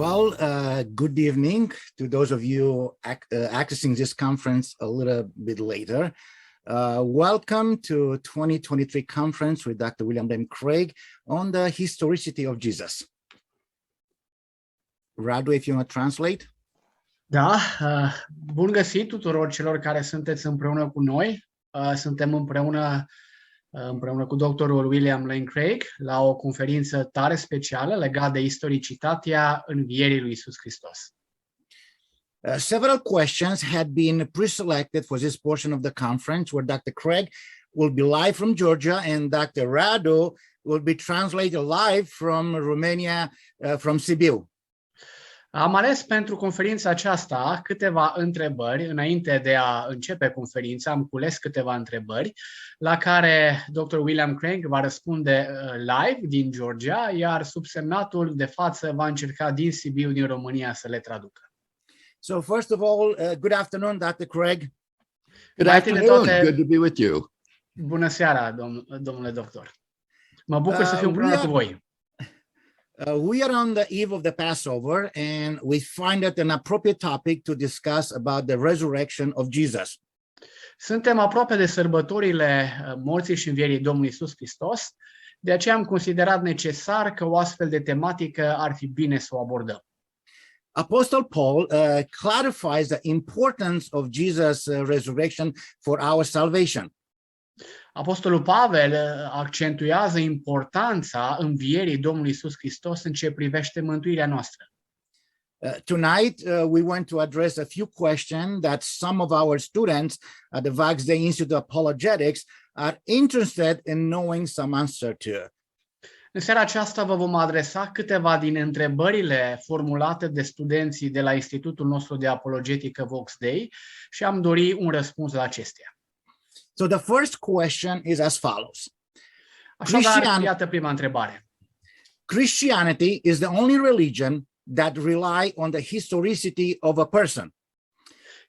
Well, good evening to those of you accessing this conference a little bit later. Welcome to 2023 conference with Dr. William M. Craig on the historicity of Jesus. Radu, if you want to translate. Da, bun găsit tuturor celor care sunteți împreună cu noi. Suntem împreună cu doctorul William Lane Craig la o conferință tare specială legată de istoricitatea învierii lui Iisus Hristos. Several questions had been pre-selected for this portion of the conference where Dr. Craig will be live from Georgia and Dr. Radu will be translated live from Romania, from Sibiu. Am ales pentru conferința aceasta câteva întrebări. Înainte de a începe conferința, am cules câteva întrebări la care Dr. William Craig va răspunde live din Georgia, iar subsemnatul de față va încerca din Sibiu, din România, să le traducă. So first of all, good afternoon, Dr. Craig. Good afternoon. Good to be with you. Bună seara, domnule doctor. Mă bucur să fiu împreună cu voi. We are on the eve of the Passover, and we find it an appropriate topic to discuss about the resurrection of Jesus. Suntem aproape de sărbătorile morții și învierii Domnului Iisus Hristos, de aceea am considerat necesar că o astfel de tematică ar fi bine să o abordăm. Apostle Paul clarifies the importance of Jesus' resurrection for our salvation. Apostolul Pavel accentuează importanța învierii Domnului Iisus Hristos în ce privește mântuirea noastră. Tonight, we want to address a few questions that some of our students at the Vax Day Institute of Apologetics are interested in knowing some answer to. În seara aceasta vă vom adresa câteva din întrebările formulate de studenții de la Institutul nostru de Apologetică Vax Day și am dori un răspuns la acestea. So the first question is as follows. Așadar, iată prima întrebare. Christianity is the only religion that rely on the historicity of a person.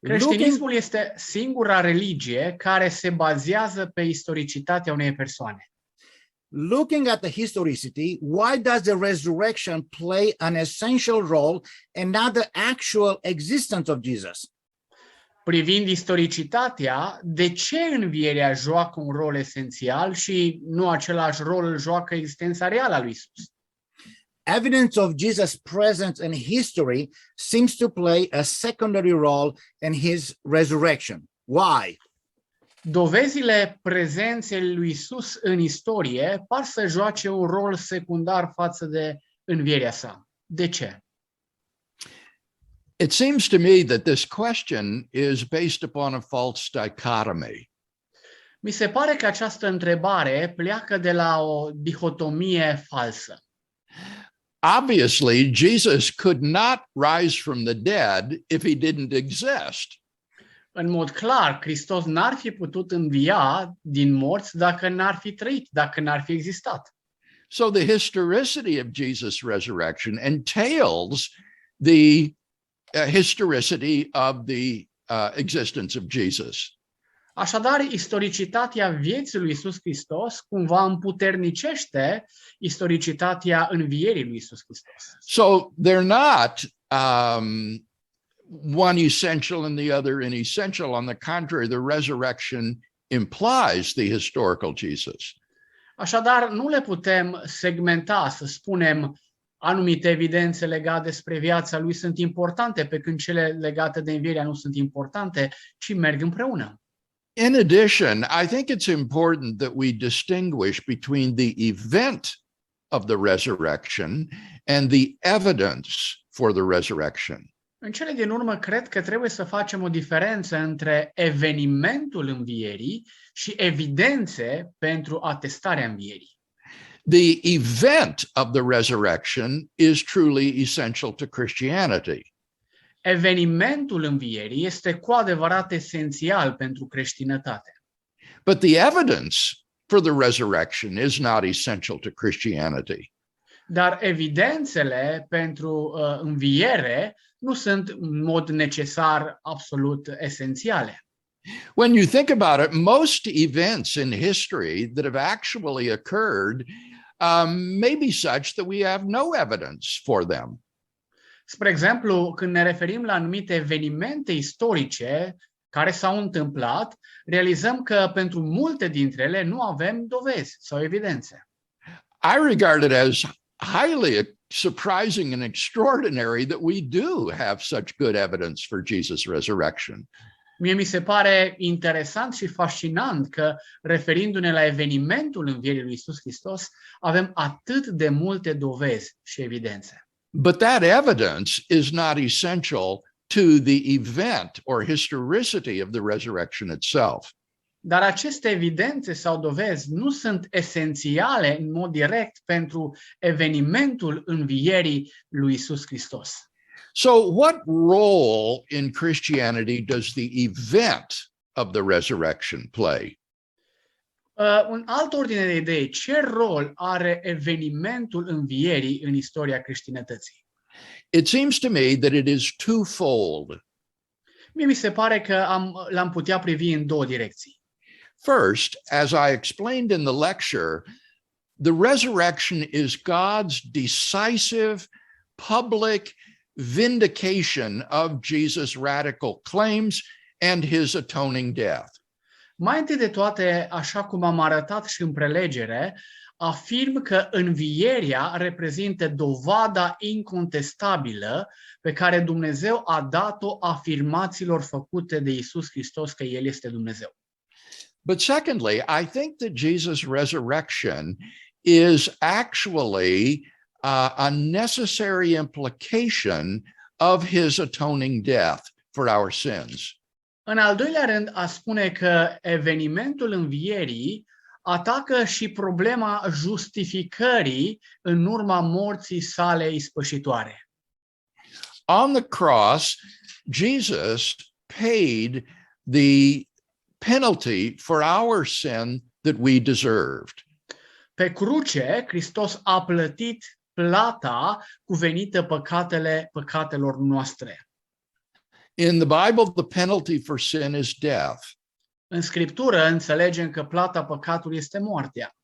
Creștinismul este singura religie care se bazează pe istoricitatea unei persoane. Looking at the historicity, why does the resurrection play an essential role and not the actual existence of Jesus? Privind istoricitatea, de ce învierea joacă un rol esențial și nu același rol îl joacă existența reală a lui Isus? Evidence of Jesus' presence in history seems to play a secondary role in his resurrection. Why? Dovezile prezenței lui Isus în istorie par să joace un rol secundar față de învierea sa. De ce? It seems to me that this question is based upon a false dichotomy. Mi se pare că această întrebare pleacă de la o dihotomie falsă. Obviously, Jesus could not rise from the dead if he didn't exist. În mod clar, Hristos n-ar fi putut învia din morți dacă n-ar fi trăit, dacă n-ar fi existat. So the historicity of Jesus' resurrection entails the historicity of the existence of Jesus. Așadar, istoricitatea vieții lui Iisus Hristos cumva împuternicește istoricitatea învierii lui Iisus Hristos. So they're not one essential and the other inessential. On the contrary, the resurrection implies the historical Jesus. Așadar, nu le putem segmenta, să spunem, anumite evidențe legate despre viața lui sunt importante, pe când cele legate de învierea nu sunt importante, ci merg împreună. In addition, I think it's important that we distinguish between the event of the resurrection and the evidence for the resurrection. În cele din urmă, cred că trebuie să facem o diferență între evenimentul învierii și evidențe pentru atestarea învierii. The event of the resurrection is truly essential to Christianity. Evenimentul învierii este cu adevărat esențial pentru creștinătate. But the evidence for the resurrection is not essential to Christianity. Dar evidențele pentru înviere nu sunt în mod necesar absolut esențiale. When you think about it, most events in history that have actually occurred may be such that we have no evidence for them. Spre exemplu, când ne referim la anumite evenimente istorice care s-au întâmplat, realizăm că pentru multe dintre ele nu avem dovezi sau evidențe. I regard it as highly surprising and extraordinary that we do have such good evidence for Jesus' resurrection. Mie mi se pare interesant și fascinant că, referindu-ne la evenimentul învierii lui Iisus Hristos, avem atât de multe dovezi și evidențe. But that evidence is not essential to the event or historicity of the resurrection itself. Dar aceste evidențe sau dovezi nu sunt esențiale în mod direct pentru evenimentul învierii lui Iisus Hristos. So what role in Christianity does the event of the resurrection play? Un alt ordine de idei, ce rol are evenimentul învierii în istoria creștinătății? It seems to me that it is twofold. Mie mi se pare că l-am putea privi în două direcții. First, as I explained in the lecture, the resurrection is God's decisive public vindication of Jesus' radical claims and his atoning death. Mai întâi de toate, așa cum am arătat și în prelegere, afirm că învierea reprezintă dovada incontestabilă pe care Dumnezeu a dat-o afirmațiilor făcute de Iisus Hristos că El este Dumnezeu. But secondly, I think that Jesus' resurrection is actually a necessary implication of his atoning death for our sins. În al doilea rând, a spune că evenimentul învierii atacă și problema justificării în urma morții sale ispășitoare. On the cross, Jesus paid the penalty for our sin that we deserved. Pe cruce, Hristos a plătit plata cuvenită păcatelor noastre. In the Bible, the penalty for sin is death. În Scriptură înțelegem că plata păcatului este moartea.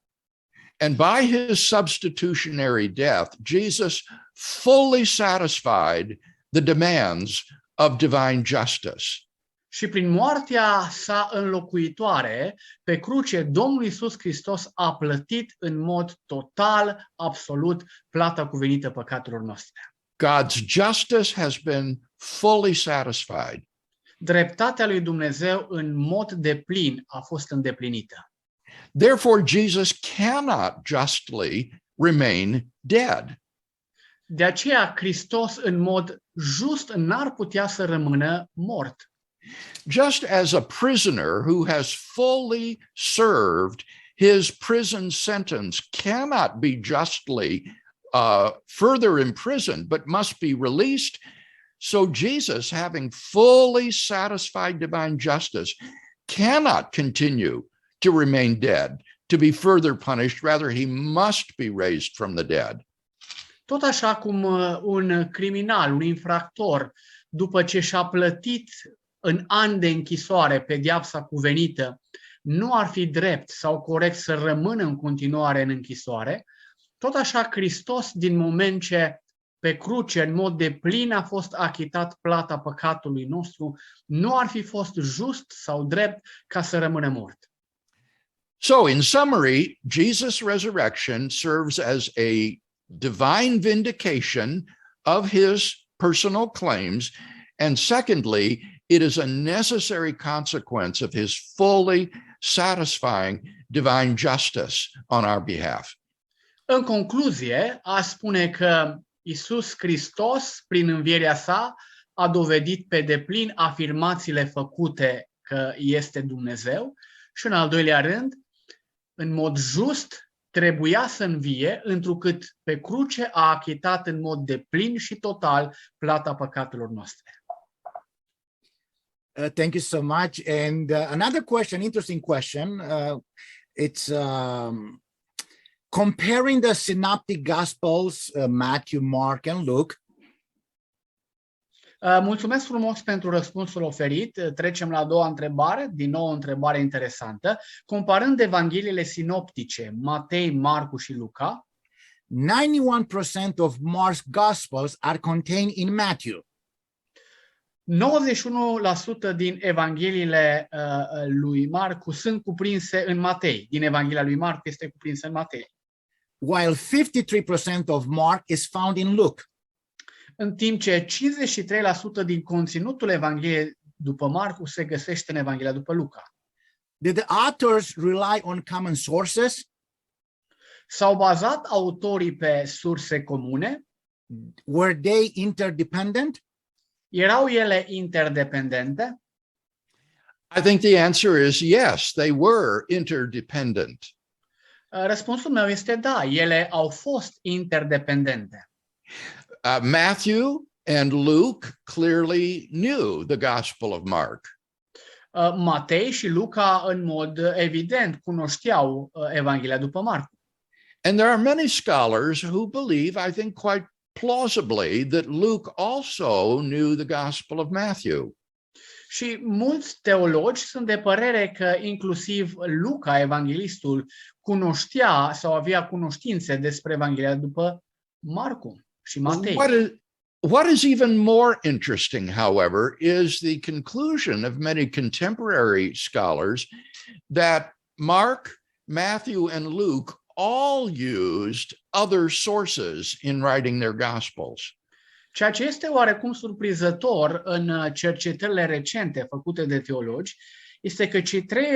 And by his substitutionary death, Jesus fully satisfied the demands of divine justice. Și prin moartea sa înlocuitoare, pe cruce, Domnul Iisus Hristos a plătit în mod total, absolut, plata cuvenită păcatelor noastre. God's justice has been fully satisfied. Dreptatea lui Dumnezeu în mod deplin a fost îndeplinită. Therefore, Jesus cannot justly remain dead. De aceea, Hristos în mod just n-ar putea să rămână mort. Just as a prisoner who has fully served his prison sentence cannot be justly further imprisoned, but must be released, so Jesus, having fully satisfied divine justice, cannot continue to remain dead, to be further punished. Rather, he must be raised from the dead. Tot așa cum un criminal, un infractor, după ce și-a plătit în ani de închisoare pedeapsa cuvenită, nu ar fi drept sau corect să rămână în continuare în închisoare, tot așa Hristos, din moment ce pe cruce, în mod deplin a fost achitat plata păcatului nostru, nu ar fi fost just sau drept ca să rămână mort. So, in summary, Jesus' resurrection serves as a divine vindication of his personal claims, and secondly, it is a necessary consequence of his fully satisfying divine justice on our behalf. În concluzie, a spune că Iisus Hristos, prin învierea sa, a dovedit pe deplin afirmațiile făcute că este Dumnezeu și, în al doilea rând, în mod just, trebuia să învie, întrucât pe cruce a achitat în mod deplin și total plata păcatelor noastre. Thank you so much. And another question, interesting question. It's comparing the synoptic gospels, Matthew, Mark, and Luke. Mulțumesc frumos pentru răspunsul oferit. Trecem la a doua întrebare, din nou o întrebare interesantă. Comparând evangheliile sinoptice, Matei, Marcu și Luca, 91% of Mark's Gospels are contained in Matthew. 91% din Evangheliile lui Marcu sunt cuprinse în Matei. Din Evanghelia lui Marcu este cuprinsă în Matei. While 53% of Mark is found in Luke. În timp ce 53% din conținutul Evangheliei după Marcu se găsește în Evanghelia după Luca. Did the authors rely on common sources? S-au bazat autorii pe surse comune? Were they interdependent? Erau ele interdependente? I think the answer is yes, they were interdependent. Răspunsul meu este da, ele au fost interdependente. Matthew and Luke clearly knew the Gospel of Mark. Matei și Luca în mod evident cunoșteau Evanghelia după Marcu. And there are many scholars who believe, I think quite plausibly, that Luke also knew the Gospel of Matthew. Și mulți teologi sunt de părere că inclusiv Luca, evanghelistul, cunoștea sau avea cunoștințe despre Evanghelia după Marcu și Matei. What is even more interesting, however, is the conclusion of many contemporary scholars that Mark, Matthew, and Luke all used other sources in writing their Gospels. Ceea ce este oarecum surprinzător în cercetările recente făcute de teologi este că cei trei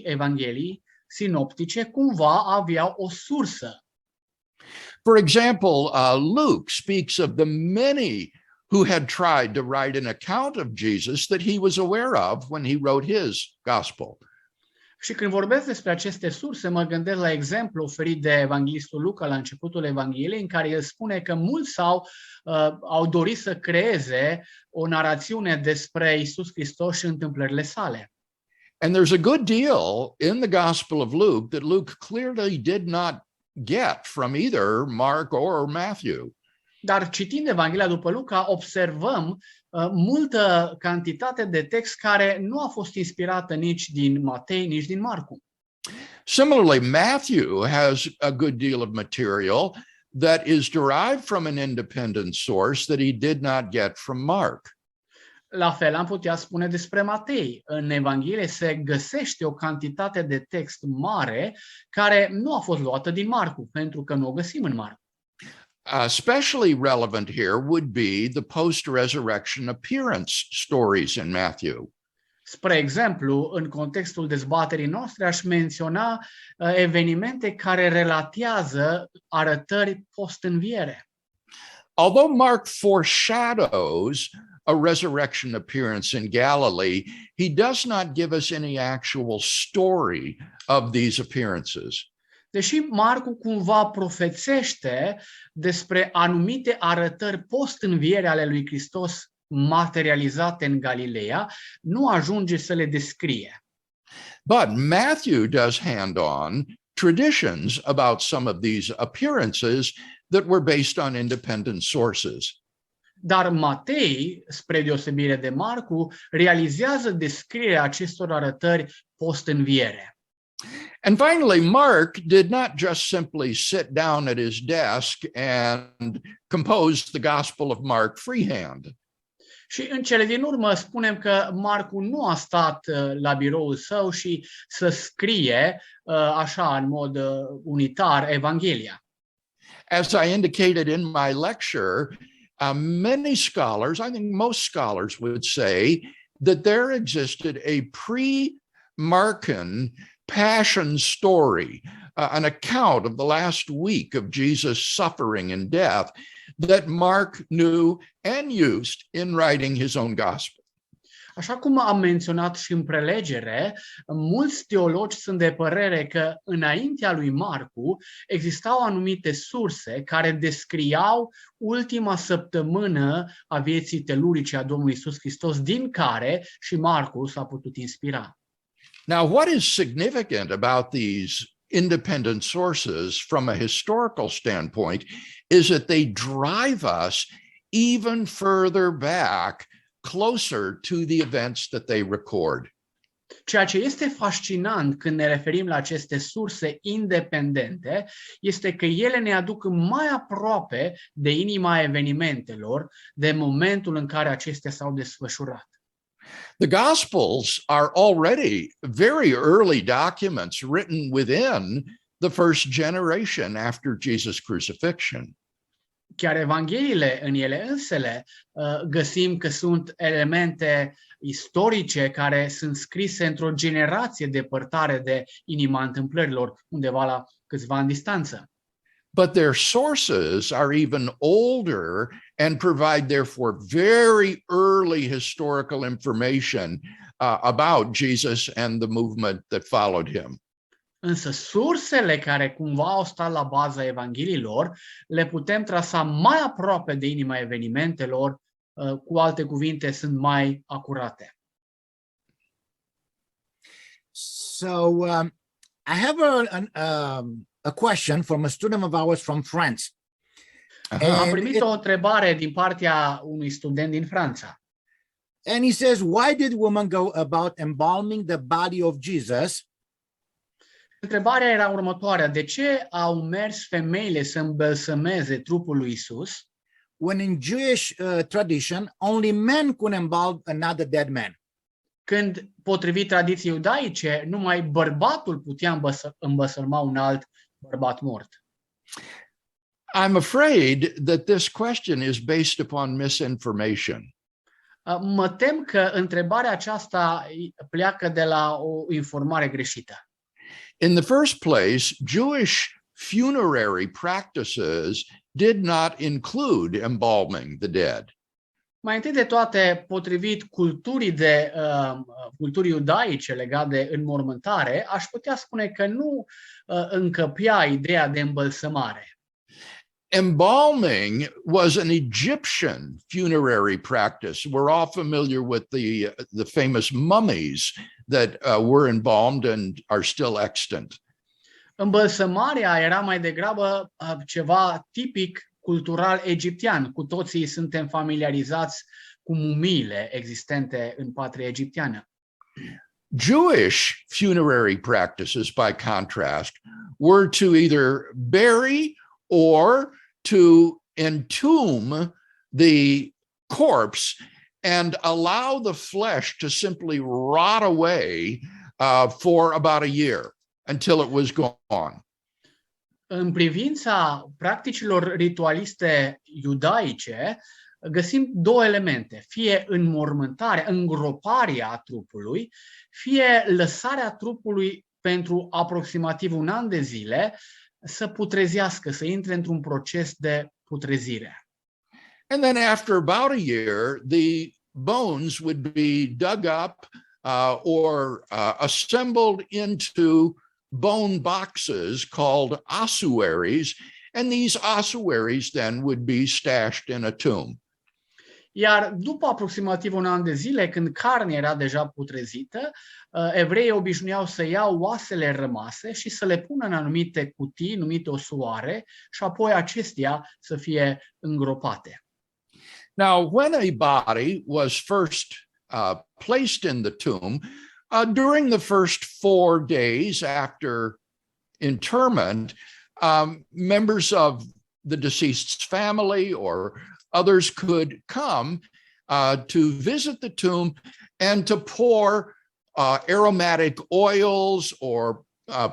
evanghelii sinoptice cumva aveau o sursă. For example, Luke speaks of the many who had tried to write an account of Jesus that he was aware of when he wrote his gospel. Și când vorbesc despre aceste surse, mă gândesc la exemplu oferit de evanghelistul Luca la începutul Evangheliei, în care el spune că mulți au dorit să creeze o narațiune despre Iisus Hristos și întâmplările sale. And there's a good deal in the Gospel of Luke that Luke clearly did not get from either Mark or Matthew. Dar citind Evanghelia după Luca, observăm multă cantitate de text care nu a fost inspirată nici din Matei, nici din Marcu. Similarly, Matthew has a good deal of material that is derived from an independent source that he did not get from Mark. La fel am putea spune despre Matei. În Evanghelie se găsește o cantitate de text mare care nu a fost luată din Marcu, pentru că nu o găsim în Marcu. Especially relevant here would be the post-resurrection appearance stories in Matthew. Spre exemplu, în contextul dezbaterii noastre, aș menționa evenimente care relatează arătări post-înviere. Although Mark foreshadows a resurrection appearance in Galilee, he does not give us any actual story of these appearances. Deși Marcu cumva profețește despre anumite arătări post-înviere ale lui Hristos materializate în Galileea, nu ajunge să le descrie. But Matthew does hand on traditions about some of these appearances that were based on independent sources. Dar Matei, spre deosebire de Marcu, realizează descrierea acestor arătări post-înviere. And finally, Mark did not just simply sit down at his desk and compose the Gospel of Mark freehand. Și în cele din urmă spunem că Marcu nu a stat la biroul său și să scrie așa în mod unitar Evanghelia. As I indicated in my lecture, many scholars, I think most scholars would say that there existed a pre-Markan passion story, an account of the last week of Jesus' suffering and death that Mark knew and used in writing his own gospel. Așa cum am menționat și în prelegere, mulți teologi sunt de părere că înaintea lui Marcu existau anumite surse care descriau ultima săptămână a vieții telurice a Domnului Iisus Hristos, din care și Marcu s-a putut inspira. Now, what is significant about these independent sources from a historical standpoint is that they drive us even further back, closer to the events that they record. Ceea ce este fascinant când ne referim la aceste surse independente este că ele ne aduc mai aproape de inima evenimentelor, de momentul în care acestea s-au desfășurat. The Gospels are already very early documents written within the first generation after Jesus' crucifixion. Chiar Evangheliile în ele însele găsim că sunt elemente istorice care sunt scrise într-o generație depărtare de inima întâmplărilor, undeva la câțiva ani distanță. But their sources are even older and provide, therefore, very early historical information about Jesus and the movement that followed him. Însă sursele care cumva au stat la baza Evangheliilor le putem trasa mai aproape de inima evenimentelor, cu alte cuvinte, sunt mai acurate. So I have a question from a student of ours from France. Am primit o întrebare din partea unui student din Franța. And he says, why did women go about embalming the body of Jesus? Întrebarea era următoarea: de ce au mers femeile să îmbălsămeze trupul lui Isus, when in Jewish tradition, only men could embalm another dead man? când, potrivit tradiției iudaice, numai bărbatul putea îmbăsălma un alt bărbat mort? I'm afraid that this question is based upon misinformation. Mă tem că întrebarea aceasta pleacă de la o informare greșită. In the first place, Jewish funerary practices did not include embalming the dead. Mai întâi de toate, potrivit culturii iudaice legate de înmormântare, aș putea spune că nu încăpea ideea de îmbălsămare. Embalming was an Egyptian funerary practice. We're all familiar with the famous mummies that were embalmed and are still extant. Îmbălsămarea era mai degrabă ceva tipic cultural egiptean. Cu toții suntem familiarizați cu mumiile existente în patria egipteană. Jewish funerary practices, by contrast, were to either bury or to entomb the corpse and allow the flesh to simply rot away for about a year until it was gone. În privința practicilor ritualiste iudaice, găsim două elemente: fie înmormântarea, îngroparea trupului, fie lăsarea trupului pentru aproximativ un an de zile să putrezească, să intre într-un proces de putrezire. And then after about a year, the bones would be dug up or assembled into bone boxes called ossuaries, and these ossuaries then would be stashed in a tomb. Iar după aproximativ un an de zile, când carnea era deja putrezită, evreii obișnuiau să iau oasele rămase și să le pună în anumite cutii, numite osuare, și apoi acestea să fie îngropate. Now, when a body was first placed in the tomb, during the first 4 days after interment, members of the deceased's family or others could come to visit the tomb and to pour aromatic oils or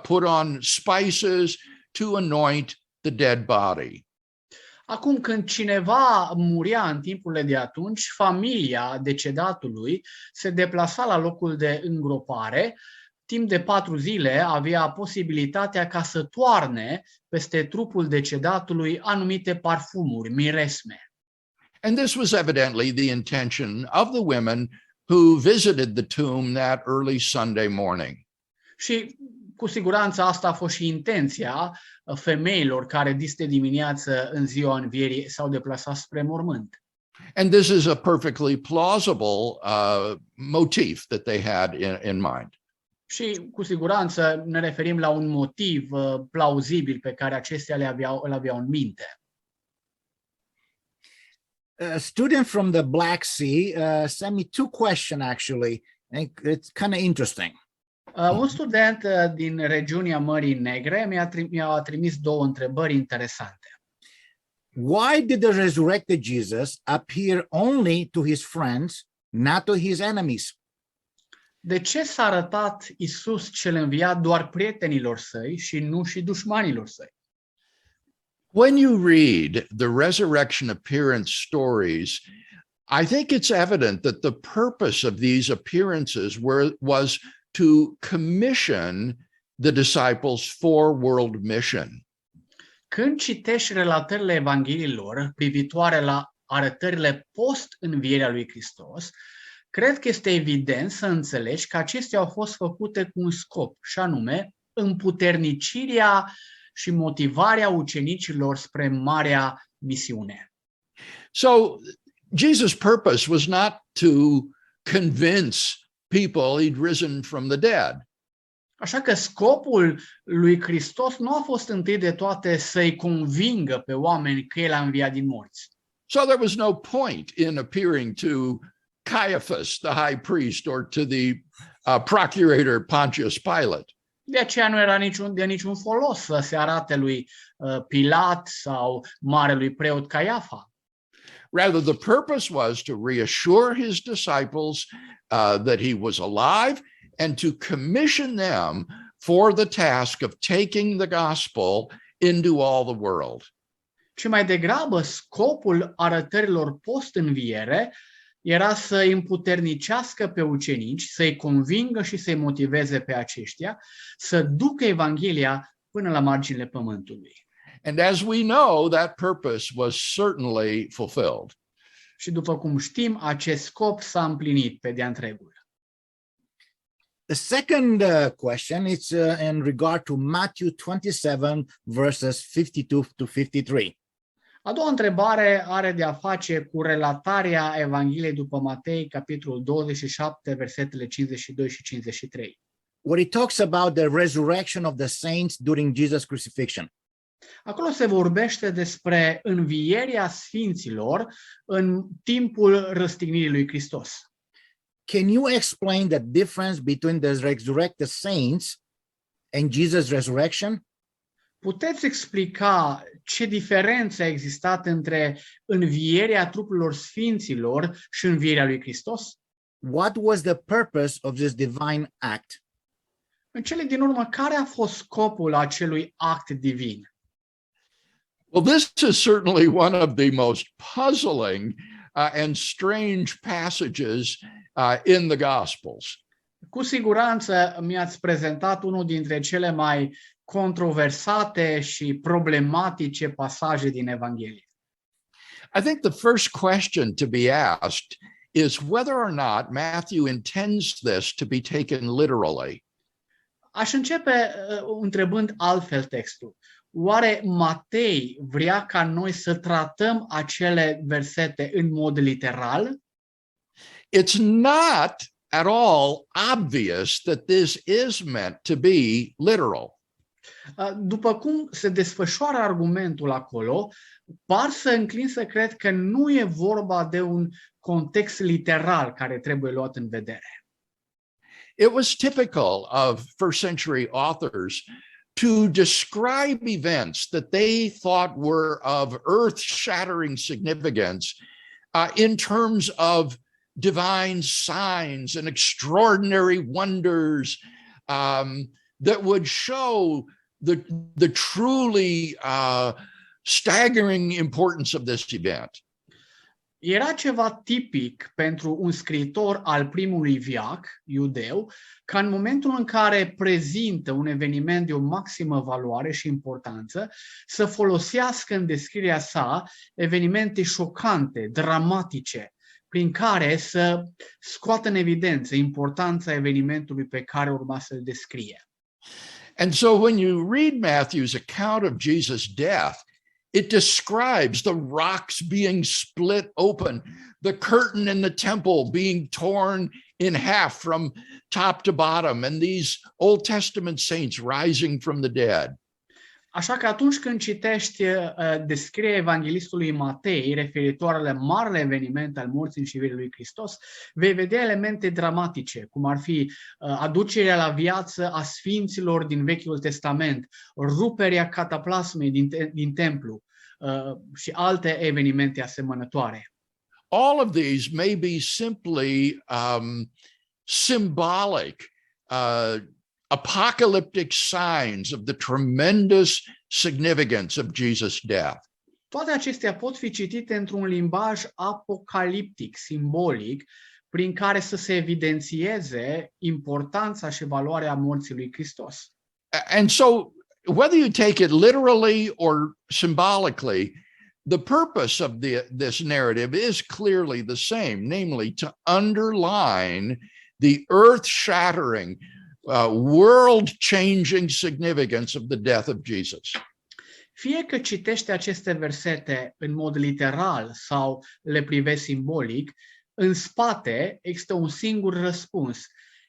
put on spices to anoint the dead body. Acum, când cineva murea în timpurile de atunci, familia decedatului se deplasa la locul de îngropare. Timp de 4 zile avea posibilitatea ca să toarne peste trupul decedatului anumite parfumuri, miresme. And this was evidently the intention of the women who visited the tomb that early Sunday morning. Și cu siguranță asta a fost și intenția femeilor care dis de dimineață în ziua învierii s-au deplasat spre mormânt. And this is a perfectly plausible motif that they had in mind. Și cu siguranță ne referim la un motiv plauzibil pe care acestea îl aveau în minte. A student from the Black Sea sent me 2 questions, actually. It's kind of interesting. Un student din regiunea Mării Negre mi-a trimis două întrebări interesante. Why did the resurrected Jesus appear only to his friends, not to his enemies? De ce s-a arătat Iisus cel înviat doar prietenilor săi și nu și dușmanilor săi? When you read the resurrection appearance stories, I think it's evident that the purpose of these appearances was to commission the disciples for world mission. Când citești relatările Evangheliilor privitoare la arătările post-învierea lui Hristos, cred că este evident să înțelegi că acestea au fost făcute cu un scop, și anume împuternicirea și motivarea ucenicilor spre marea misiune. So Jesus' purpose was not to convince people he'd risen from the dead. Așa că scopul lui Hristos nu a fost întâi de toate să-i convingă pe oameni că El a înviat din morți. So there was no point in appearing to Caius, the high priest, or to the procurator Pontius Pilate. De aceea nu era de niciun folos să se arate lui Pilat sau marelui preot Caiafa. Rather, the purpose was to reassure his disciples that he was alive and to commission them for the task of taking the gospel into all the world. Ci mai degrabă scopul arătărilor post-înviere era să îi împuternicească pe ucenici, să-i convingă și să-i motiveze pe aceștia să ducă Evanghelia până la marginile pământului. And as we know, that purpose was certainly fulfilled. Și după cum știm, acest scop s-a împlinit pe de-a întregul. The second question is in regard to Matthew 27, verses 52 to 53. A doua întrebare are de a face cu relatarea Evangheliei după Matei, capitolul 27, versetele 52 și 53. Where it talks about the resurrection of the saints during Jesus' crucifixion. Acolo se vorbește despre învierea sfinților în timpul răstignirii lui Hristos. Can you explain the difference between the resurrected saints and Jesus' resurrection? Puteți explica ce diferență a existat între învierea trupurilor sfinților și învierea lui Hristos? What was the purpose of this divine act? În cele din urmă, care a fost scopul acelui act divin? Well, this is certainly one of the most puzzling and strange passages in the Gospels. Cu siguranță mi-ați prezentat unul dintre cele mai controversate și problematice pasaje din Evanghelie. I think the first question to be asked is whether or not Matthew intends this to be taken literally. Aș începe întrebând altfel textul. Oare Matei vrea ca noi să tratăm acele versete în mod literal? It's not at all obvious that this is meant to be literal. După cum se desfășoară argumentul acolo, par să înclin să cred că nu e vorba de un context literal care trebuie luat în vedere. It was typical of first century authors to describe events that they thought were of earth-shattering significance in terms of divine signs and extraordinary wonders that would show the truly staggering importance of this event. Era ceva tipic pentru un scriitor al primului veac, iudeu, ca în momentul în care prezintă un eveniment de o maximă valoare și importanță, să folosească în descrierea sa evenimente șocante, dramatice, prin care să scoată în evidență importanța evenimentului pe care urma să-l descrie. And so when you read Matthew's account of Jesus' death, it describes the rocks being split open, the curtain in the temple being torn in half from top to bottom, and these Old Testament saints rising from the dead. Așa că atunci când citești descrierea evanghelistului Matei referitor la marele eveniment al morții înșivirii lui Hristos, vei vedea elemente dramatice, cum ar fi aducerea la viață a sfinților din Vechiul Testament, ruperea cataplasmei din templu și alte evenimente asemănătoare. All of these may be simply symbolic, apocalyptic signs of the tremendous significance of Jesus' death. Toate acestea pot fi citite într-un limbaj apocaliptic, simbolic, prin care să se evidențieze importanța și valoarea morții lui Hristos. And so, whether you take it literally or symbolically, the purpose of this narrative is clearly the same, namely to underline the earth-shattering, world-changing significance of the death of Jesus. Fie că citește aceste versete în mod literal sau le privești simbolic, în spate există un singur răspuns.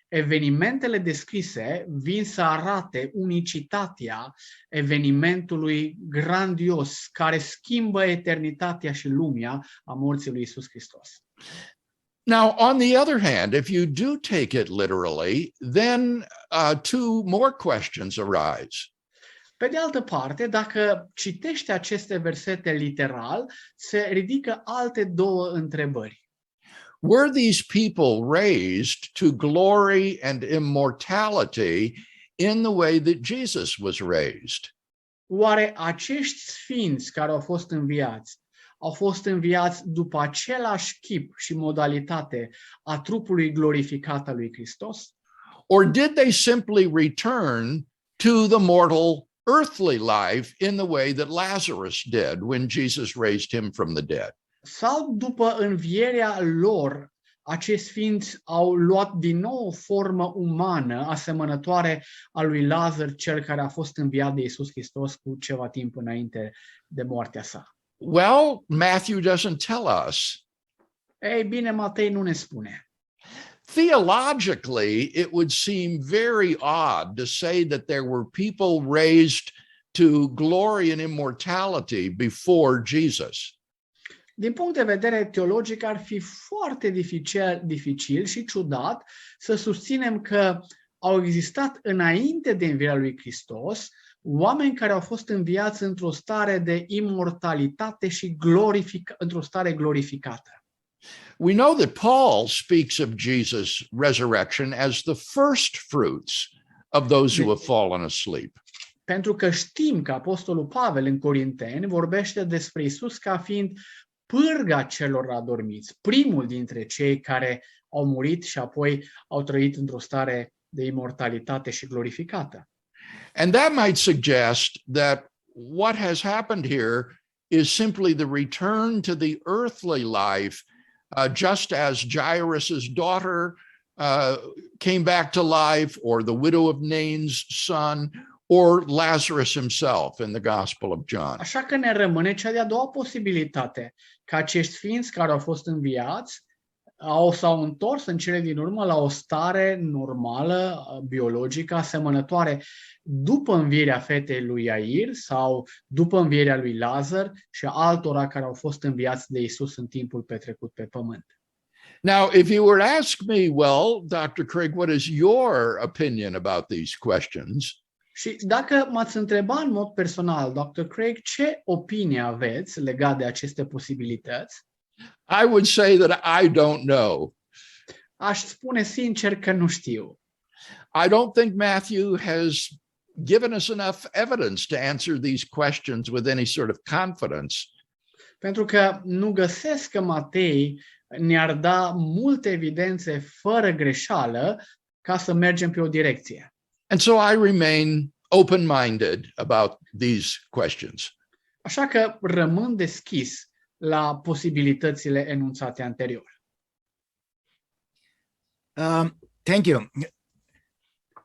Evenimentele descrise vin să arate unicitatea evenimentului grandios care schimbă eternitatea și lumea a morții lui Iisus Hristos. Now, on the other hand, if you do take it literally, then two more questions arise. Pe de altă parte, dacă citești aceste versete literal, se ridică alte două întrebări. Were these people raised to glory and immortality in the way that Jesus was raised? Oare acești sfinți care au fost înviați după același chip și modalitate a trupului glorificat al lui Hristos? Or did they simply return to the mortal earthly life in the way that Lazarus did when Jesus raised him from the dead? Sau după învierea lor, acești sfinți au luat din nou o formă umană asemănătoare a lui Lazar, cel care a fost înviat de Iisus Hristos cu ceva timp înainte de moartea sa? Well, Matthew doesn't tell us. Ei bine, Matei nu ne spune. Theologically, it would seem very odd to say that there were people raised to glory and immortality before Jesus. Din punct de vedere teologic, ar fi foarte dificil și ciudat să susținem că au existat înainte de învierea lui Hristos oameni care au fost înviați într-o stare de imortalitate și într-o stare glorificată. We know that Paul speaks of Jesus' resurrection as the first fruits of those who have fallen asleep. Pentru că știm că apostolul Pavel în Corinteni vorbește despre Iisus ca fiind pârga celor adormiți, primul dintre cei care au murit și apoi au trăit într-o stare de imortalitate și glorificată. And that might suggest that what has happened here is simply the return to the earthly life, just as Jairus' daughter came back to life, or the widow of Nain's son, or Lazarus himself in the Gospel of John. Așa că ne rămâne cea de-a doua posibilitate, că acești sfinți care au fost înviați s-au întors în cele din urmă la o stare normală, biologică, asemănătoare după învierea fetei lui Iair sau după învierea lui Lazar și altora care au fost înviați de Iisus în timpul petrecut pe pământ. Now, if you were to ask me, well, Dr. Craig, what is your opinion about these questions? Și dacă m-ați întreba în mod personal, Dr. Craig, ce opinie aveți legat de aceste posibilități? I would say that I don't know. Aș spune sincer că nu știu. I don't think Matthew has given us enough evidence to answer these questions with any sort of confidence. Pentru că nu găsesc că Matei ne-ar da multe evidențe fără greșeală ca să mergem pe o direcție. And so I remain open-minded about these questions. Așa că rămân deschis la posibilitățile enunțate anterior. Thank you.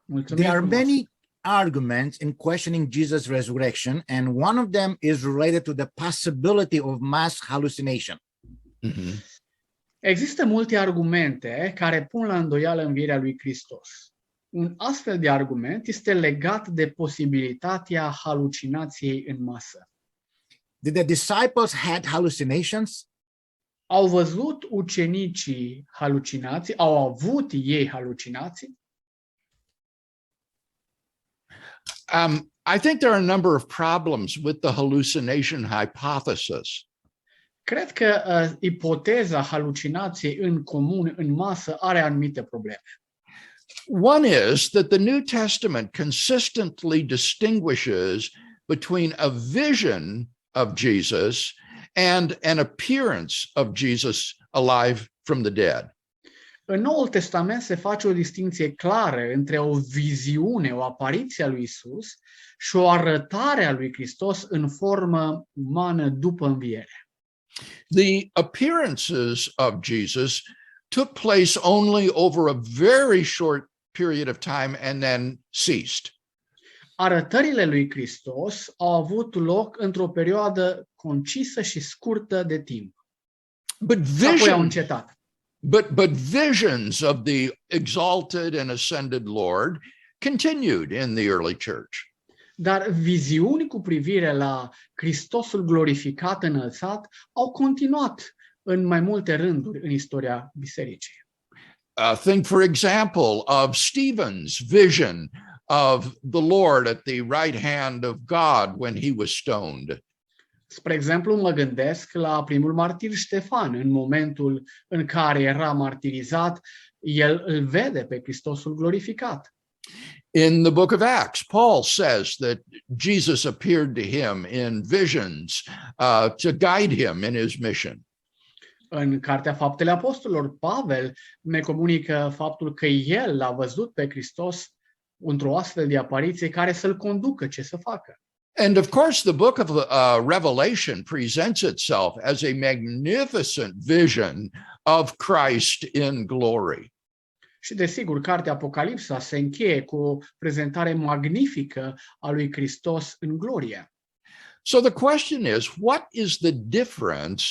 Mulțumim There are frumos. many arguments in questioning Jesus' resurrection, and one of them is related to the possibility of mass hallucination. Există multe argumente care pun la îndoială învierea lui Hristos. Un astfel de argument este legat de posibilitatea halucinației în masă. Did the disciples had hallucinations? Au văzut ucenicii halucinații? Au avut ei halucinații? I think there are a number of problems with the hallucination hypothesis. Cred că ipoteza halucinației în comun, în masă, are anumite probleme. One is that the New Testament consistently distinguishes between a vision of Jesus and an appearance of Jesus alive from the dead. În Noul Testament se face o distinție clară între o viziune, o apariție a lui Isus și o arătare a lui Hristos în formă umană după înviere. The appearances of Jesus took place only over a very short period of time and then ceased. Arătările lui Hristos au avut loc într-o perioadă concisă și scurtă de timp. Apoi au încetat. But visions of the exalted and ascended Lord continued in the early church. Dar viziuni cu privire la Hristosul glorificat, înălțat, au continuat în mai multe rânduri în istoria bisericii. Think, for example, of Stephen's vision of the Lord at the right hand of God when he was stoned. Spre exemplu, mă gândesc la primul martir Ștefan. În momentul în care era martirizat, el îl vede pe Hristosul glorificat. In the book of Acts, Paul says that Jesus appeared to him in visions to guide him in his mission. În Cartea Faptele Apostolilor, Pavel ne comunică faptul că el l-a văzut pe Hristos într-o astfel de apariție care să-l conducă ce să facă. And of course, the book of Revelation presents itself as a magnificent vision of Christ in glory. Și desigur, cartea Apocalipsa se încheie cu o prezentare magnifică a lui Hristos în glorie. So the question is, what is the difference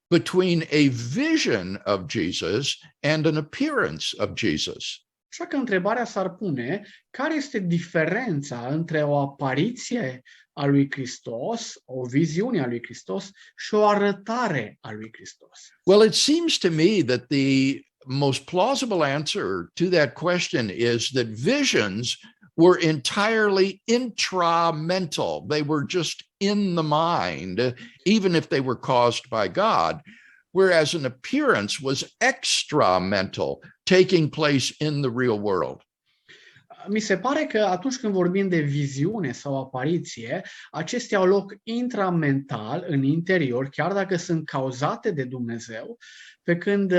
between a vision of Jesus and an appearance of Jesus? Așa că întrebarea s-ar pune, care este diferența între o apariție a lui Hristos, o viziune a lui Hristos și o arătare a lui Hristos? Well, it seems to me that the most plausible answer to that question is that visions were entirely intramental. They were just in the mind, even if they were caused by God, whereas an appearance was extramental, taking place in the real world. Mi se pare că atunci când vorbim de viziune sau apariție, acestea au loc intramental, în interior, chiar dacă sunt cauzate de Dumnezeu, pe când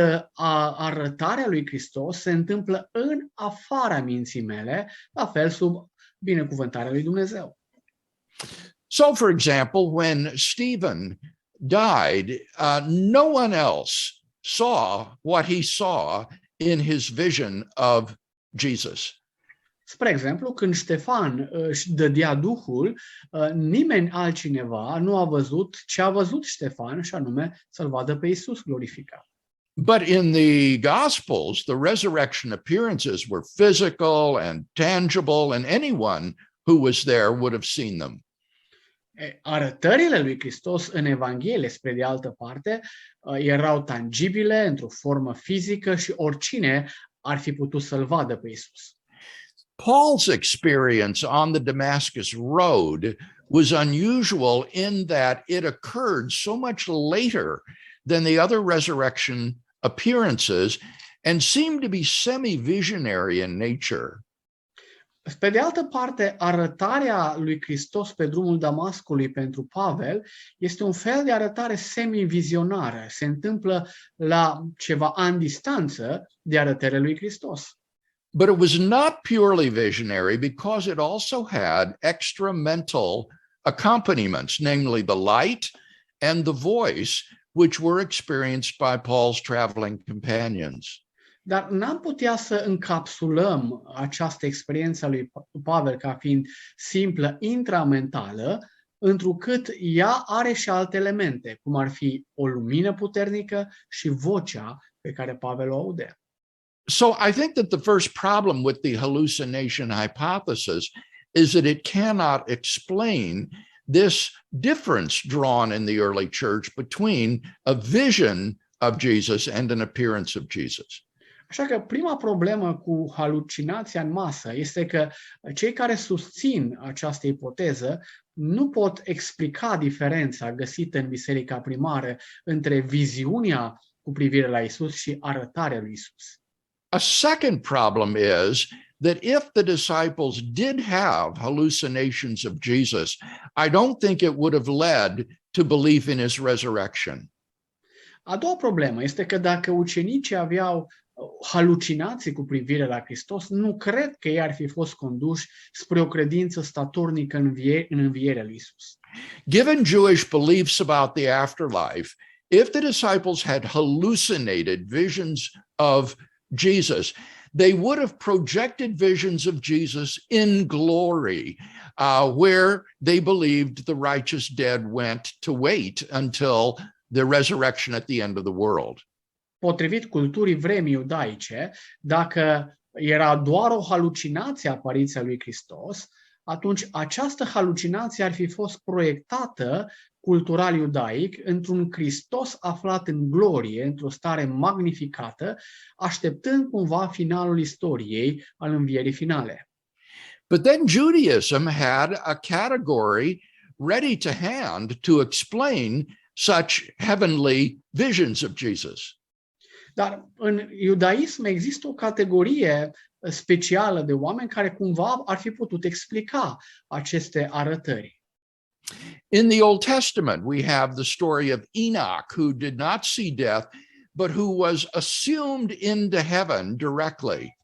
arătarea lui Hristos se întâmplă în afara minții mele, la fel sub binecuvântarea lui Dumnezeu. So, for example, when Stephen died, no one else saw what he saw in his vision of Jesus. Spre exemplu, când Ștefan își dădea Duhul, nimeni altcineva nu a văzut ce a văzut Ștefan, și anume să-l vadă pe Iisus glorificat. But in the Gospels, the resurrection appearances were physical and tangible, and anyone who was there would have seen them. Arătările lui Hristos în Evanghelie, spre de altă parte, erau tangibile, într-o formă fizică și oricine ar fi putut să-l vadă pe Iisus. Paul's experience on the Damascus Road was unusual in that it occurred so much later than the other resurrection appearances and seemed to be semi-visionary in nature. Pe de altă parte, arătarea lui Hristos pe drumul Damascului pentru Pavel este un fel de arătare semi-vizionară. Se întâmplă la ceva ani distanță de arătările lui Hristos. But it was not purely visionary because it also had extra mental accompaniments, namely the light and the voice, which were experienced by Paul's traveling companions. Dar n-am putea să încapsulăm această experiență a lui Pavel ca fiind simplă intramentală, întrucât ea are și alte elemente, cum ar fi o lumină puternică și vocea pe care Pavel o audea. So I think that the first problem with the hallucination hypothesis is that it cannot explain this difference drawn in the early church between a vision of Jesus and an appearance of Jesus. Așa că prima problemă cu halucinația în masă este că cei care susțin această ipoteză nu pot explica diferența găsită în biserica primară între viziunea cu privire la Isus și arătarea lui Isus. A second problem is that if the disciples did have hallucinations of Jesus, I don't think it would have led to belief in his resurrection. A doua problemă este că dacă ucenicii aveau halucinații cu privire la Hristos, nu cred că ei ar fi fost conduși spre o credință statornică în învierea lui Isus. Given Jewish beliefs about the afterlife, if the disciples had hallucinated visions of Jesus, they would have projected visions of Jesus in glory, where they believed the righteous dead went to wait until the resurrection at the end of the world. Potrivit culturii vremii iudaice, dacă era doar o halucinație apariția lui Hristos, atunci această halucinație ar fi fost proiectată cultural iudaic într-un Hristos aflat în glorie, într-o stare magnificată, așteptând cumva finalul istoriei al învierii finale. But then Judaism had a category ready to hand to explain such heavenly visions of Jesus. Dar în iudaism există o categorie specială de oameni care cumva ar fi putut explica aceste arătări. In the Old Testament, we have the story of Enoch, who did not see death, but who was assumed into heaven directly.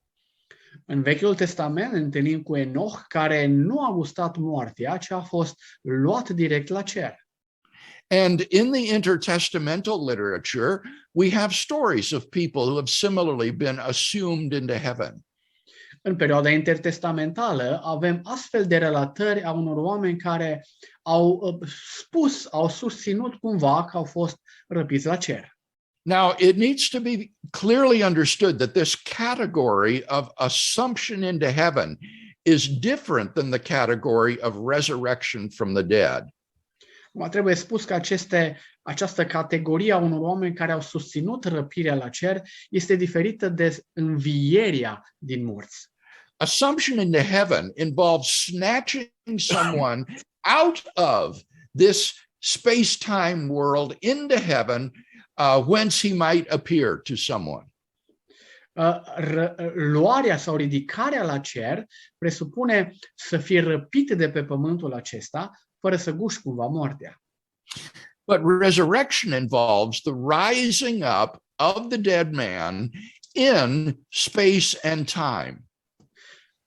În Vechiul Testament întâlnim cu Enoch, care nu a gustat moartea, ci a fost luat direct la cer. And in the intertestamental literature, we have stories of people who have similarly been assumed into heaven. În perioada intertestamentală avem astfel de relatări a unor oameni care au susținut cumva că au fost răpiți la cer. Now, it needs to be clearly understood that this category of assumption into heaven is different than the category of resurrection from the dead. Trebuie spus că această categorie a unor oameni care au susținut răpirea la cer este diferită de învierea din morți. Assumption into heaven involves snatching someone out of this space-time world into heaven, whence he might appear to someone. Luarea sau ridicarea la cer presupune să fie răpit de pe pământul acesta, fără să guși cumva moartea. But resurrection involves the rising up of the dead man in space and time.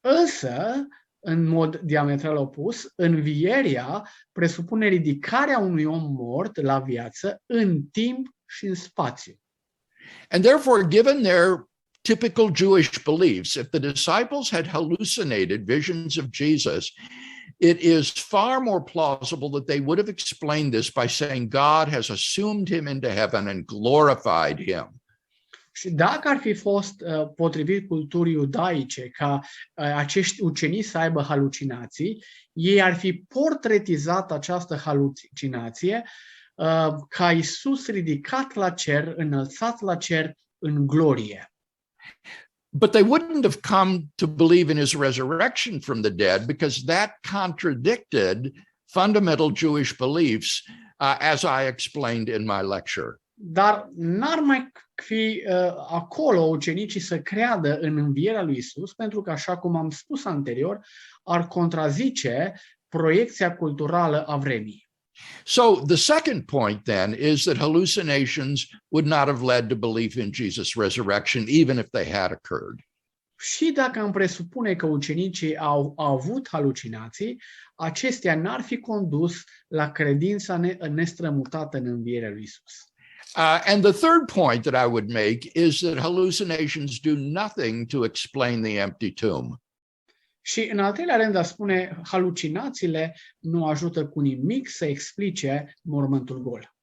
Însă, în mod diametral opus, învierea presupune ridicarea unui om mort la viață în timp și în spațiu. And therefore, given their typical Jewish beliefs, if the disciples had hallucinated visions of Jesus, it is far more plausible that they would have explained this by saying God has assumed him into heaven and glorified him. Și dacă ar fi fost potrivit culturii iudaice ca acești ucenici să aibă halucinații, ei ar fi portretizat această halucinație ca Iisus ridicat la cer, înălțat la cer în glorie. But they wouldn't have come to believe in his resurrection from the dead because that contradicted fundamental Jewish beliefs, as I explained in my lecture. Dar n-ar mai fi acolo ucenicii să creadă în învierea lui Isus, pentru că, așa cum am spus anterior, ar contrazice proiecția culturală a vremii. So the second point then is that hallucinations would not have led to belief in Jesus' resurrection, even if they had occurred. Și dacă am presupune că ucenicii au avut halucinații, acestea n-ar fi condus la credința nestrămutată în învierea lui Isus. And the third point that I would make is that hallucinations do nothing to explain the empty tomb. Și în al treilea rând, a spune, halucinațiile nu ajută cu nimic să explice mormântul gol.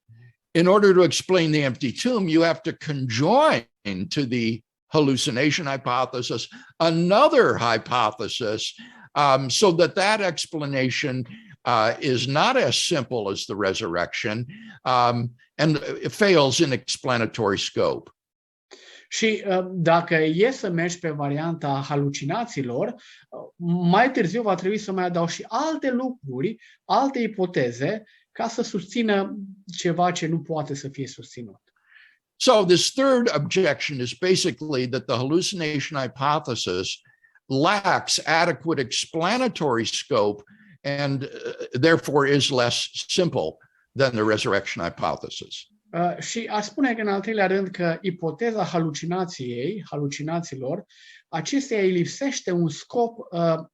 In order to explain the empty tomb, you have to conjoin to the hallucination hypothesis, another hypothesis, so that explanation is not as simple as the resurrection, and it fails in explanatory scope. Și dacă e să mergi pe varianta halucinațiilor, mai târziu va trebui să mai adaug și alte lucruri, alte ipoteze, ca să susțină ceva ce nu poate să fie susținut. So this third objection is basically that the hallucination hypothesis lacks adequate explanatory scope and therefore is less simple than the resurrection hypothesis. Și aș spune că în al treilea rând că ipoteza halucinațiilor, acesteia îi lipsește un scop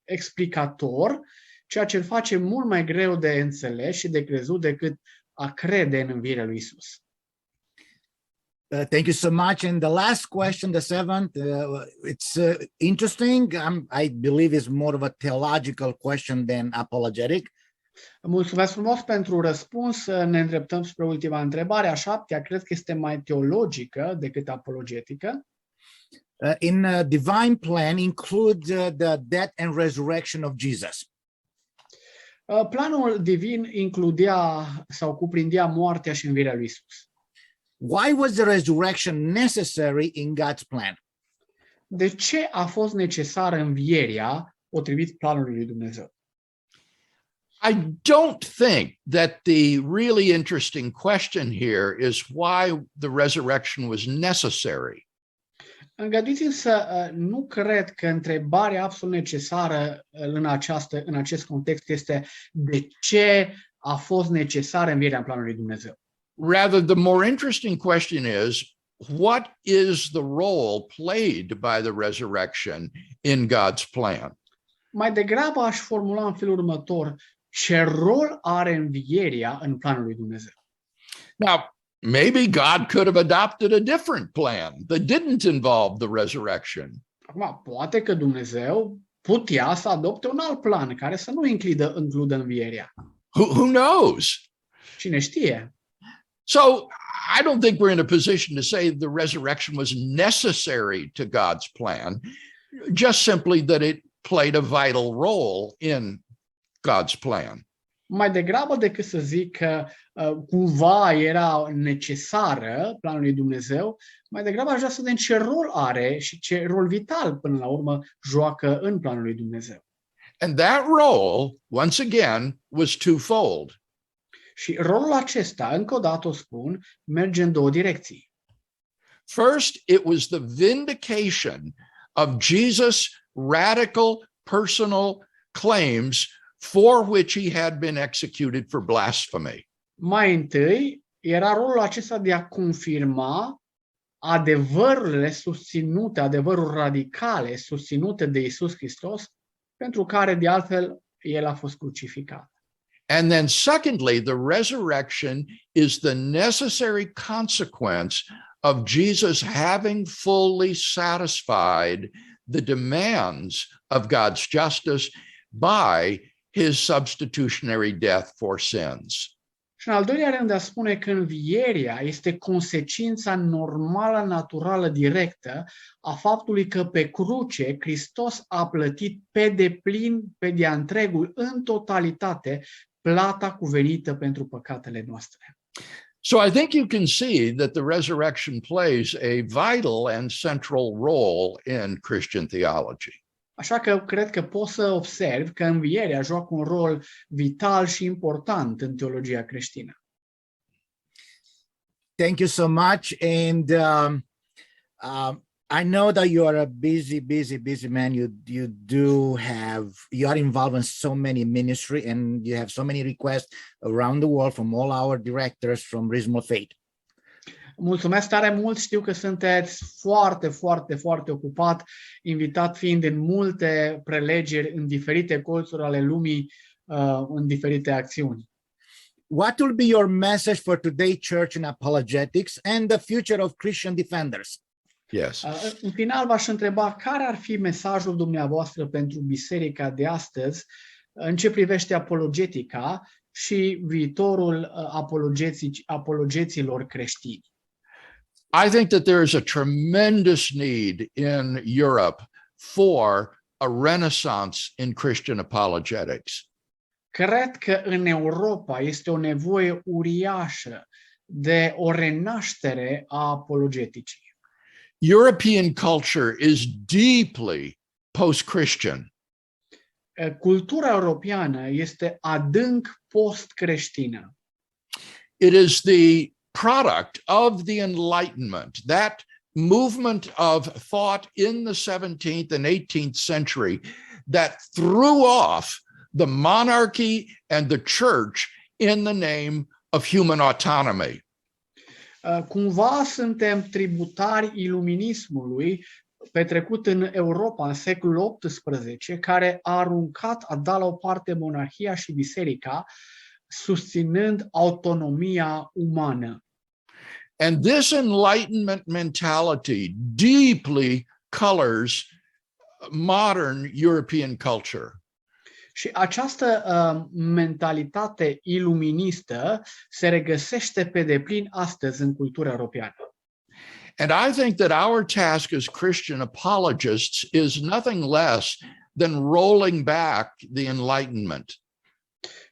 explicator, ceea ce îl face mult mai greu de înțeles și de crezut decât a crede în învierea lui Isus. Thank you so much. And the last question, the seventh, it's interesting. I believe it's more of a theological question than apologetic. Mulțumesc frumos pentru răspuns. Ne îndreptăm spre ultima întrebare. A șaptea, cred că este mai teologică decât apologetică. In divine plan include the death and resurrection of Jesus. Planul divin includea sau cuprindea moartea și învierea lui Isus. Why was the resurrection necessary in God's plan? De ce a fost necesară învierea potrivit planului lui Dumnezeu? I don't think that the really interesting question here is why the resurrection was necessary. Îngăduiți-mi să nu cred că întrebarea absolut necesară în acest context este de ce a fost necesară învierea în planul lui Dumnezeu. Rather, the more interesting question is, what is the role played by the resurrection in God's plan? Mai degrabă aș formula în felul următor: ce rol are învierea în planul lui Dumnezeu? Now, maybe God could have adopted a different plan that didn't involve the resurrection. Acum, poate că Dumnezeu putea să adopte un alt plan care să nu includă învierea. Who knows? Cine știe? So I don't think we're in a position to say the resurrection was necessary to God's plan, just simply that it played a vital role in God's plan. Mai degrabă decât să zic că cumva era necesară planul lui Dumnezeu, mai degrabă aș vrea să vedem ce rol are și ce rol vital până la urmă joacă în planul lui Dumnezeu. And that role, once again, was twofold. Și rolul acesta, încă o dată o spun, merge în două direcții. First, it was the vindication of Jesus' radical personal claims for which he had been executed for blasphemy. Mai întâi, era rolul acesta de a confirma adevărurile susținute, adevăruri radicale susținute de Iisus Hristos, pentru care, de altfel, el a fost crucificat. And then secondly, the resurrection is the necessary consequence of Jesus having fully satisfied the demands of God's justice by his substitutionary death for sins. Și în al doilea rând, a spune că învierea este consecința normală, naturală, directă a faptului că pe cruce Hristos a plătit pe deplin, pe de-a întregul, în totalitate, plata cuvenită pentru păcatele noastre. So I think you can see that the resurrection plays a vital and central role in Christian theology. Așa că cred că poți să observi că învierea joacă un rol vital și important în teologia creștină. Thank you so much. And I know that you are a busy man. You are involved in so many ministry, and you have so many requests around the world from all our directors from Reasonable Faith. Mulțumesc tare mult, știu că sunteți foarte ocupat, invitat fiind în multe prelegeri în diferite colțuri ale lumii, în diferite acțiuni. What will be your message for today's church in apologetics and the future of Christian defenders? Yes. În final v-aș întreba care ar fi mesajul dumneavoastră pentru biserica de astăzi în ce privește apologetica și viitorul apologeților creștini. I think that there is a tremendous need in Europe for a renaissance in Christian apologetics. Cred că în Europa este o nevoie uriașă de o renaștere a apologeticii. European culture is deeply post-Christian. Cultura europeană este adânc post-creștină. It is the product of the Enlightenment, that movement of thought in the 17th and 18th century that threw off the monarchy and the church in the name of human autonomy. Cumva suntem tributari iluminismului petrecut în Europa în secolul XVIII, care a dat la o parte monarhia și biserica, susținând autonomia umană. And this Enlightenment mentality deeply colors modern European culture. Și această mentalitate iluministă se regăsește pe deplin astăzi în cultura europeană. And I think that our task as Christian apologists is nothing less than rolling back the Enlightenment.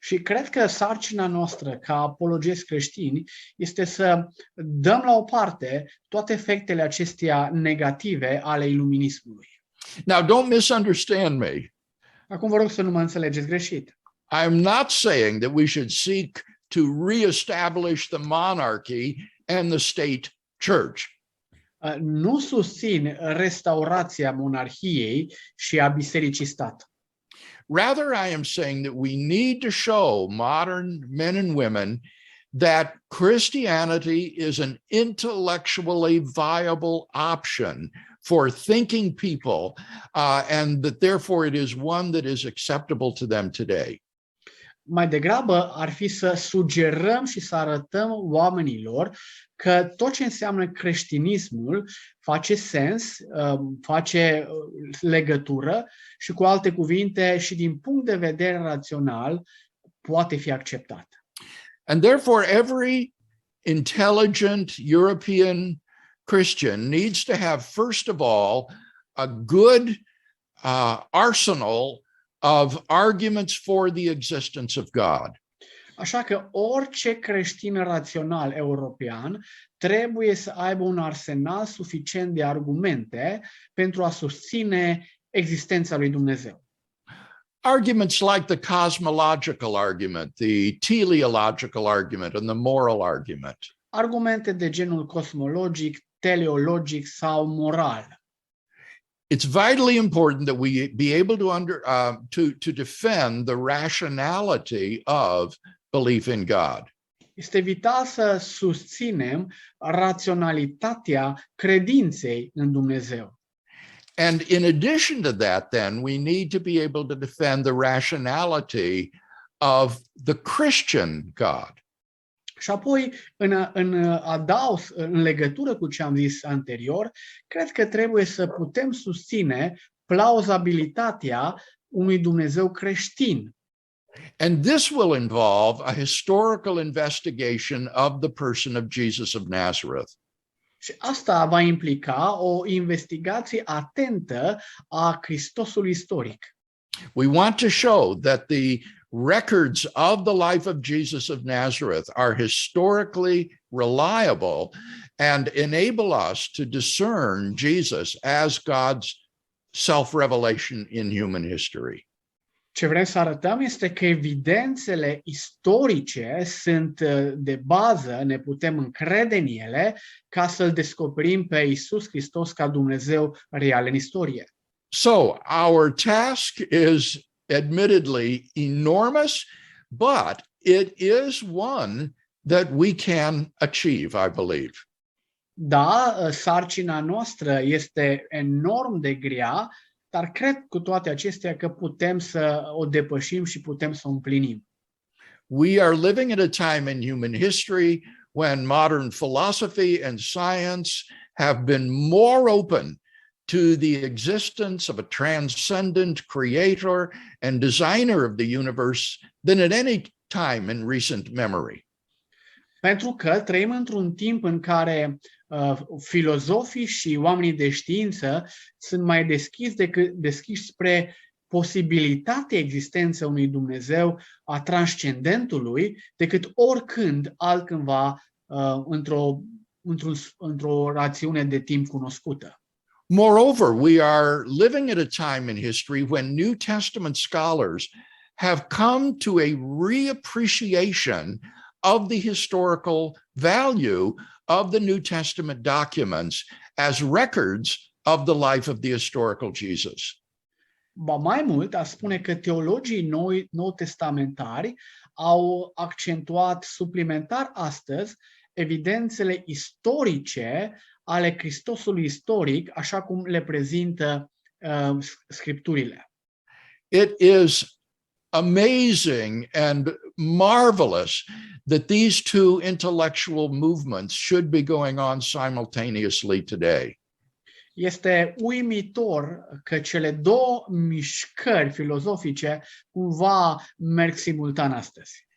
Și cred că sarcina noastră ca apologeți creștini este să dăm la o parte toate efectele acestea negative ale iluminismului. Now, don't misunderstand me. Acum vă rog să nu mă înțelegeți greșit. I'm not saying that we should seek to reestablish the monarchy and the state church. Nu susțin restaurația monarhiei și a bisericii stat. Rather, I am saying that we need to show modern men and women that Christianity is an intellectually viable option for thinking people, and that therefore it is one that is acceptable to them today. Mai degrabă ar fi să sugerăm și să arătăm oamenilor că tot ce înseamnă creștinismul face sens, face legătură și, cu alte cuvinte, și din punct de vedere rațional poate fi acceptat. And therefore every intelligent European Christian needs to have, first of all, a good arsenal of arguments for the existence of God. Așa că orice creștin rațional european trebuie să aibă un arsenal suficient de argumente pentru a susține existența lui Dumnezeu. Arguments like the cosmological argument, the teleological argument, and the moral argument. Argumente de genul cosmologic, teleologic sau moral. It's vitally important that we be able to defend the rationality of belief in God. Este vital să susținem raționalitatea credinței în Dumnezeu. And in addition to that, then, we need to be able to defend the rationality of the Christian God. Și apoi, în legătură cu ce am zis anterior, cred că trebuie să putem susține plauzabilitatea unui Dumnezeu creștin. And this will involve a historical investigation of the person of Jesus of Nazareth. Și asta va implica o investigație atentă a Hristosului istoric. We want to show that the records of the life of Jesus of Nazareth are historically reliable and enable us to discern Jesus as God's self-revelation in human history. Ce vrem să arătăm este că evidențele istorice sunt de bază, ne putem încrede în ele ca să-L descoperim pe Iisus Hristos ca Dumnezeu real în istorie. So our task is admittedly enormous, but it is one that we can achieve, I believe. Da, sarcina noastră este enorm de grea, dar cred cu toate acestea că putem să o depășim și putem să o împlinim. We are living at a time in human history when modern philosophy and science have been more open to the existence of a transcendent creator and designer of the universe than at any time in recent memory. Pentru că trăim într-un timp în care filozofii și oamenii de știință sunt mai deschiși spre posibilitatea existenței unui Dumnezeu, a transcendentului, decât oricând altcândva într-o rațiune de timp cunoscută. Moreover, we are living at a time in history when New Testament scholars have come to a reappreciation of the historical value of the New Testament documents as records of the life of the historical Jesus. Ba mai mult, aș spune că teologii nou testamentari au accentuat suplimentar astăzi evidențele istorice ale Hristosului istoric, așa cum le prezintă Scripturile. It is amazing and marvelous that these two intellectual movements should be going on simultaneously today. Este uimitor că cele două mișcări filozofice cumva merg simultan astăzi.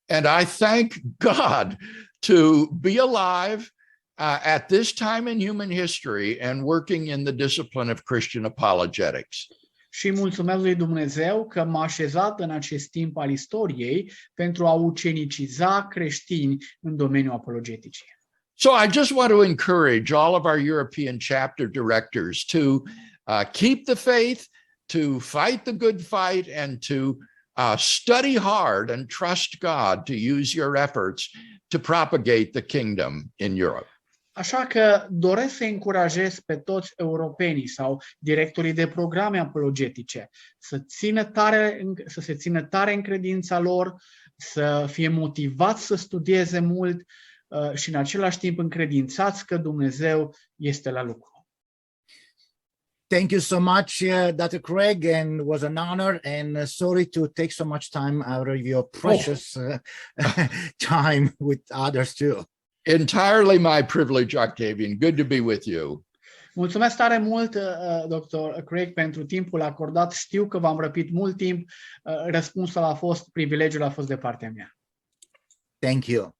And I thank God to be alive at this time in human history and working in the discipline of Christian apologetics. Și mulțumesc lui Dumnezeu că m-a așezat în acest timp al istoriei pentru a uceniciza creștini în domeniul apologeticii. So I just want to encourage all of our European chapter directors to keep the faith, to fight the good fight, and to study hard and trust God to use your efforts to propagate the kingdom in Europe. Așa că doresc să încurajez pe toți europenii sau directorii de programe apologetice să se țină tare în credința lor, să fie motivați să studieze mult și în același timp încredințați că Dumnezeu este la lucru. Thank you so much, Dr. Craig, and was an honor, and sorry to take so much time out of your precious time with others too. Entirely my privilege, Octavian. Good to be with you. Mulțumesc tare mult, Dr. Craig, pentru timpul acordat. Știu că v-am răpit mult timp. Răspunsul a fost, privilegiul a fost de partea mea. Thank you.